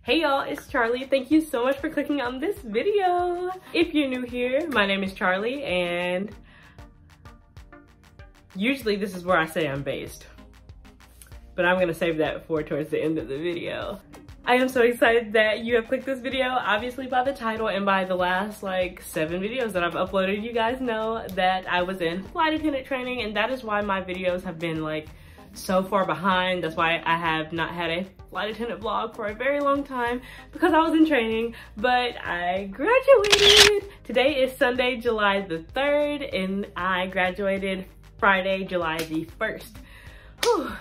Hey y'all, it's Charli. Thank you so much for clicking on this video. If you're new here, my name is Charli, and usually this is where I say I'm based, but I'm gonna save that for towards the end of the video. I am so excited that you have clicked this video. Obviously by the title and by the last like 7 videos that I've uploaded, you guys know that I was in flight attendant training, and that is why my videos have been like so far behind. That's why I have not had a flight attendant vlog for a very long time, because I was in training, but I graduated. Today is Sunday, July the 3rd, and I graduated Friday, July the 1st. Whew.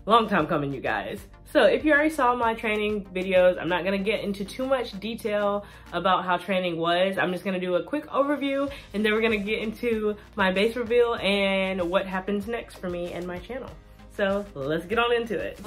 Long time coming, you guys. So if you already saw my training videos, I'm not gonna get into too much detail about how training was. I'm just gonna do a quick overview, and then we're gonna get into my base reveal and what happens next for me and my channel. So let's get on into it.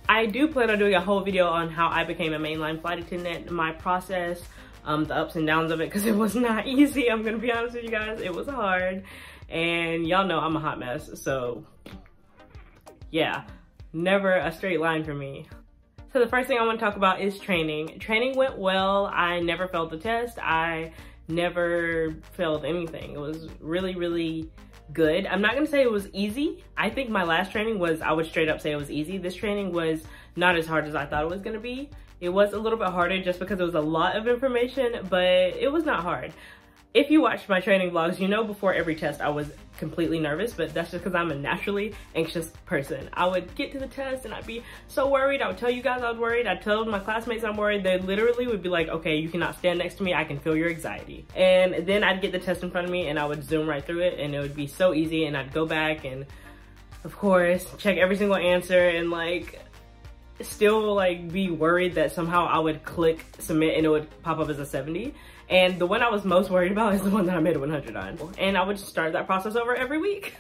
I do plan on doing a whole video on how I became a mainline flight attendant, my process, the ups and downs of it, because it was not easy. I'm gonna be honest with you guys, it was hard. And y'all know I'm a hot mess, so yeah, never a straight line for me. So the first thing I want to talk about is training. Training went well. I never failed the test. I never failed anything. It was really, really good. I'm not gonna say it was easy. I think my last training was, I would straight up say it was easy. This training was not as hard as I thought it was gonna be. It was a little bit harder just because it was a lot of information, but it was not hard. If you watched my training vlogs, you know before every test I was completely nervous, but that's just because I'm a naturally anxious person. I would get to the test and I'd be so worried. I would tell you guys I was worried. I'd tell my classmates I'm worried. They literally would be like, okay, you cannot stand next to me. I can feel your anxiety. And then I'd get the test in front of me and I would zoom right through it, and it would be so easy, and I'd go back and of course check every single answer and like still like be worried that somehow I would click submit and it would pop up as a 70. And the one I was most worried about is the one that I made a 100 on. And I would start that process over every week.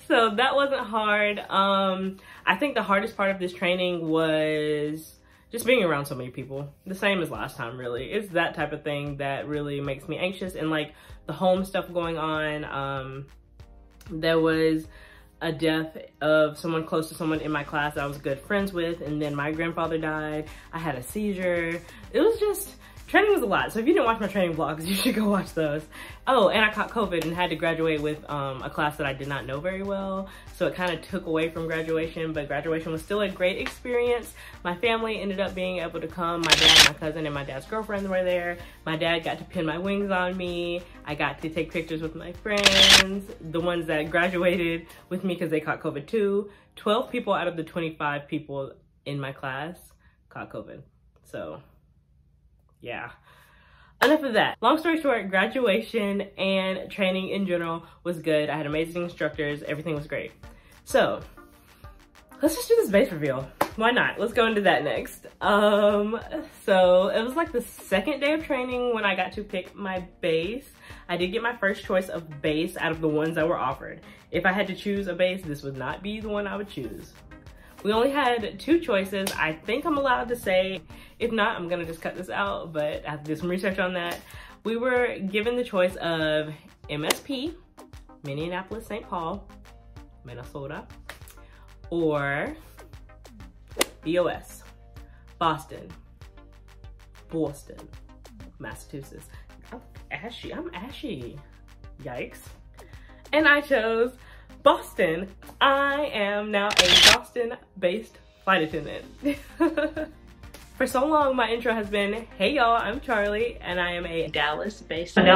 So that wasn't hard. I think the hardest part of this training was just being around so many people. The same as last time, really. It's that type of thing that really makes me anxious. And like the home stuff going on, there was a death of someone close to someone in my class that I was good friends with, and then my grandfather died. I had a seizure. It was just, training was a lot. So if you didn't watch my training vlogs, you should go watch those. Oh, and I caught COVID and had to graduate with a class that I did not know very well. So it kind of took away from graduation, but graduation was still a great experience. My family ended up being able to come. My dad, my cousin, and my dad's girlfriend were there. My dad got to pin my wings on me. I got to take pictures with my friends, the ones that graduated with me because they caught COVID too. 12 people out of the 25 people in my class caught COVID. So yeah, enough of that. Long story short, graduation and training in general was good. I had amazing instructors. Everything was great. So let's just do this base reveal. Why not? Let's go into that next. So it was like the second day of training when I got to pick my base. I did get my first choice of base out of the ones that were offered. If I had to choose a base, this would not be the one I would choose. We only had 2 choices. I think I'm allowed to say. If not, I'm gonna just cut this out, but I have to do some research on that. We were given the choice of MSP, Minneapolis, St. Paul, Minnesota, or BOS, Boston, Massachusetts. I'm ashy, yikes. And I chose Boston. I am now a Boston-based flight attendant. For so long, my intro has been, hey y'all, I'm Charli, and I am a Dallas-based flight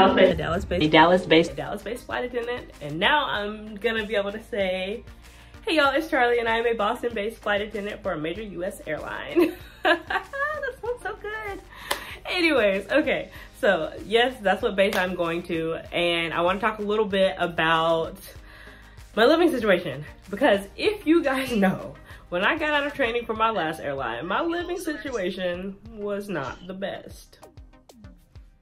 attendant. And now I'm gonna be able to say, hey y'all, it's Charli, and I am a Boston-based flight attendant for a major US airline. That sounds so good. Anyways, okay, so yes, that's what base I'm going to, and I want to talk a little bit about my living situation, because if you guys know, when I got out of training for my last airline, my living situation was not the best.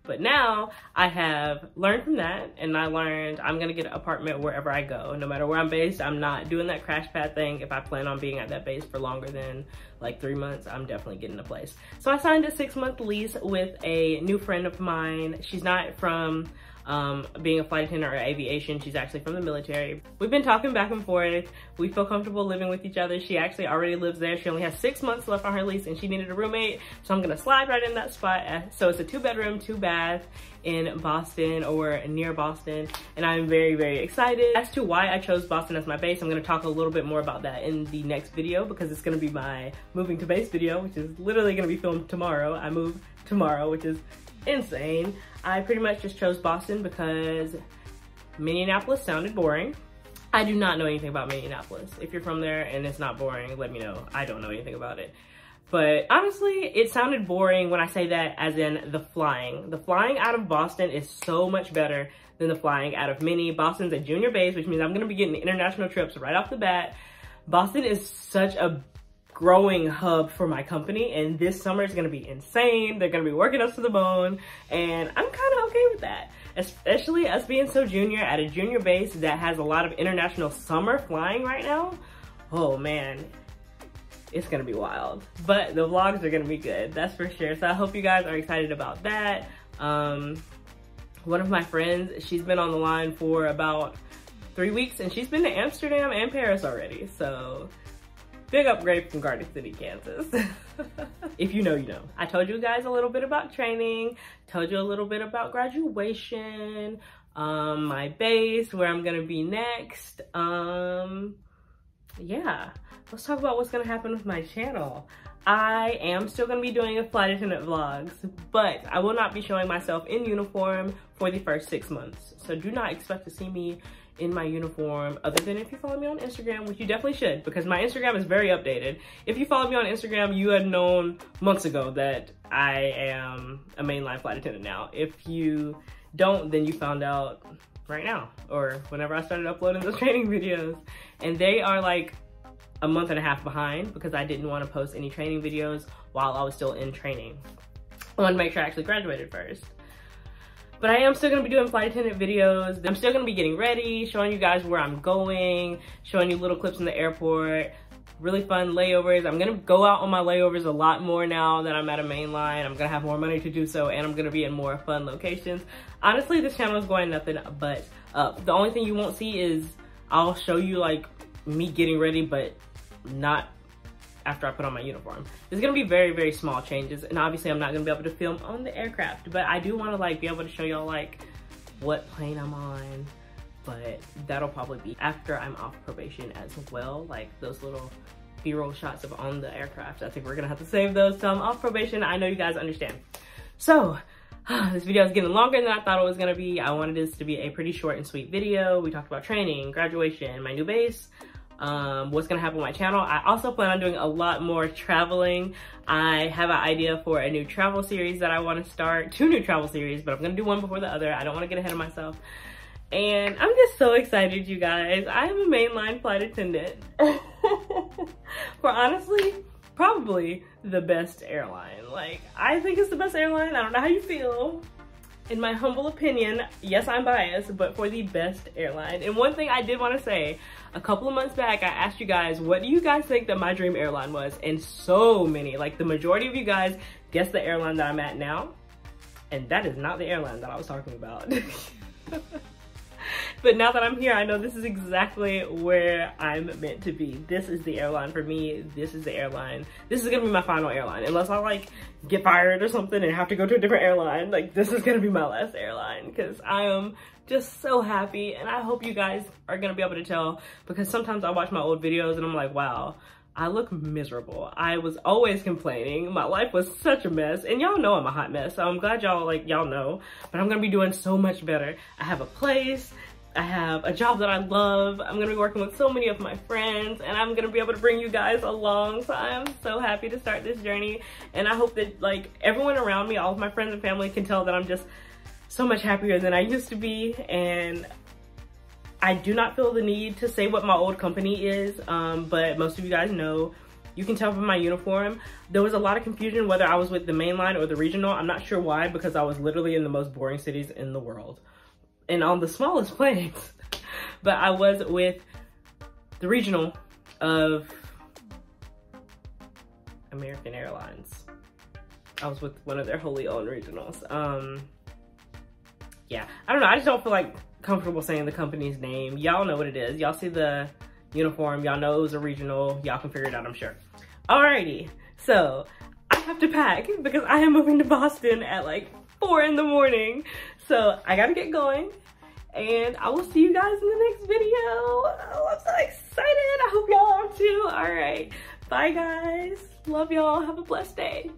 But now I have learned from that, and I learned I'm gonna get an apartment wherever I go. No matter where I'm based, I'm not doing that crash pad thing. If I plan on being at that base for longer than like 3 months, I'm definitely getting a place. So I signed a 6-month lease with a new friend of mine. She's not from being a flight attendant or aviation. She's actually from the military. We've been talking back and forth. We feel comfortable living with each other. She actually already lives there. She only has 6 months left on her lease and she needed a roommate. So I'm gonna slide right in that spot. So it's a 2-bedroom, 2-bath in Boston or near Boston. And I'm very, very excited. As to why I chose Boston as my base, I'm gonna talk a little bit more about that in the next video because it's gonna be my moving to base video, which is literally gonna be filmed tomorrow. I move tomorrow, which is insane. I pretty much just chose Boston because Minneapolis sounded boring. I do not know anything about Minneapolis. If you're from there and it's not boring, let me know. I don't know anything about it. But honestly, it sounded boring when I say that as in the flying. The flying out of Boston is so much better than the flying out of Minnie. Boston's a junior base, which means I'm gonna be getting international trips right off the bat. Boston is such a growing hub for my company, and this summer is gonna be insane. They're gonna be working us to the bone, and I'm kind of okay with that. Especially us being so junior at a junior base that has a lot of international summer flying right now. Oh man, it's gonna be wild. But the vlogs are gonna be good, that's for sure. So I hope you guys are excited about that. One of my friends, she's been on the line for about 3 weeks, and she's been to Amsterdam and Paris already, so big upgrade from Garden City, Kansas. If you know, you know. I told you guys a little bit about training, told you a little bit about graduation, my base, where I'm gonna be next. Yeah, let's talk about what's gonna happen with my channel. I am still gonna be doing a flight attendant vlogs, but I will not be showing myself in uniform for the first 6 months. So do not expect to see me in my uniform, other than if you follow me on Instagram, which you definitely should, because my Instagram is very updated. If you follow me on Instagram, you had known months ago that I am a mainline flight attendant now. If you don't, then you found out right now, or whenever I started uploading those training videos. And they are like a month and a half behind because I didn't want to post any training videos while I was still in training. I wanted to make sure I actually graduated first. But I am still gonna be doing flight attendant videos. I'm still gonna be getting ready, showing you guys where I'm going, showing you little clips in the airport, really fun layovers. I'm gonna go out on my layovers a lot more now that I'm at a mainline. I'm gonna have more money to do so, and I'm gonna be in more fun locations. Honestly, this channel is going nothing but up. The only thing you won't see is I'll show you like me getting ready, but not after I put on my uniform. There's gonna be very, very small changes, and obviously I'm not gonna be able to film on the aircraft, but I do wanna like be able to show y'all like what plane I'm on, but that'll probably be after I'm off probation as well, like those little B-roll shots of on the aircraft. I think we're gonna have to save those till I'm off probation. I know you guys understand. So, this video is getting longer than I thought it was gonna be. I wanted this to be a pretty short and sweet video. We talked about training, graduation, my new base, what's gonna happen with my channel. I also plan on doing a lot more traveling. I have an idea for a new travel series that I want to start, 2 new travel series, but I'm gonna do one before the other. I don't want to get ahead of myself. And I'm just so excited, you guys. I am a mainline flight attendant for honestly probably the best airline. Like, I think it's the best airline. I don't know how you feel. In my humble opinion, yes, I'm biased, but for the best airline. And one thing I did want to say, a couple of months back, I asked you guys, what do you guys think that my dream airline was? And so many, like the majority of you guys guessed the airline that I'm at now. And that is not the airline that I was talking about. But now that I'm here, I know this is exactly where I'm meant to be. This is the airline for me. This is the airline. This is gonna be my final airline. Unless I like get fired or something and have to go to a different airline. Like, this is gonna be my last airline because I am just so happy, and I hope you guys are gonna be able to tell, because sometimes I watch my old videos and I'm like, wow, I look miserable. I was always complaining. My life was such a mess, and y'all know I'm a hot mess, so I'm glad y'all know, but I'm gonna be doing so much better. I have a place, I have a job that I love, I'm gonna be working with so many of my friends, and I'm gonna be able to bring you guys along, so I am so happy to start this journey, and I hope that like everyone around me, all of my friends and family can tell that I'm just so much happier than I used to be, and I do not feel the need to say what my old company is, but most of you guys know You can tell from my uniform. There was a lot of confusion whether I was with the main line or the regional. I'm not sure why, because I was literally in the most boring cities in the world and on the smallest planes. But I was with the regional of American Airlines. I was with one of their wholly owned regionals. Yeah, I don't know. I just don't feel like comfortable saying the company's name. Y'all know what it is. Y'all see the uniform. Y'all know it was a regional. Y'all can figure it out, I'm sure. Alrighty, so I have to pack because I am moving to Boston at like 4 in the morning. So I gotta get going, and I will see you guys in the next video. Oh, I'm so excited. I hope y'all are too. All right, bye guys. Love y'all. Have a blessed day.